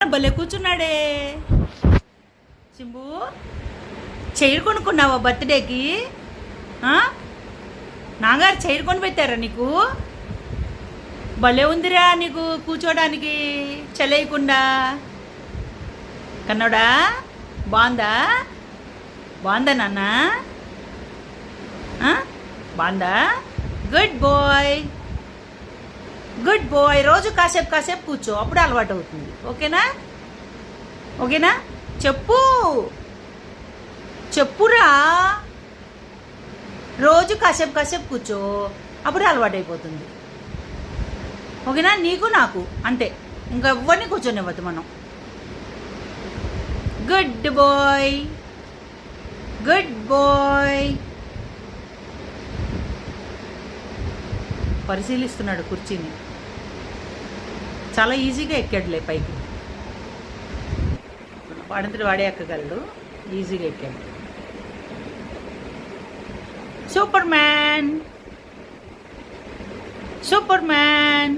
భలే కూర్చున్నాడే. సింబు, చైర్ కొనుక్కున్నావా బర్త్డేకి? నాగారు చైర్ కొని పెట్టారా నీకు? భలే ఉందిరా నీకు కూర్చోడానికి చలేయకుండా. కన్నోడా, బాగుందా? బాగుందా నాన్న? బాగుందా? Good boy, good boy. రోజు కాసేపు కాసేపు కూర్చో, అప్పుడు అలవాటు అవుతుంది. ఓకేనా? ఓకేనా? చెప్పు, చెప్పురా. రోజు కాసేపు కాసేపు కూర్చో, అప్పుడు అలవాటు అయిపోతుంది. ఓకేనా? నీకు నాకు అంతే, ఇంకా ఎవరిని కూర్చొనివ్వద్దు మనం. Good boy, good boy. పరిశీలిస్తున్నాడు కుర్చీని. చాలా ఈజీగా ఎక్కాడులే పైకి. వాడంతటి వాడే ఎక్కగలడు, ఈజీగా ఎక్కాడు. Super man, super man.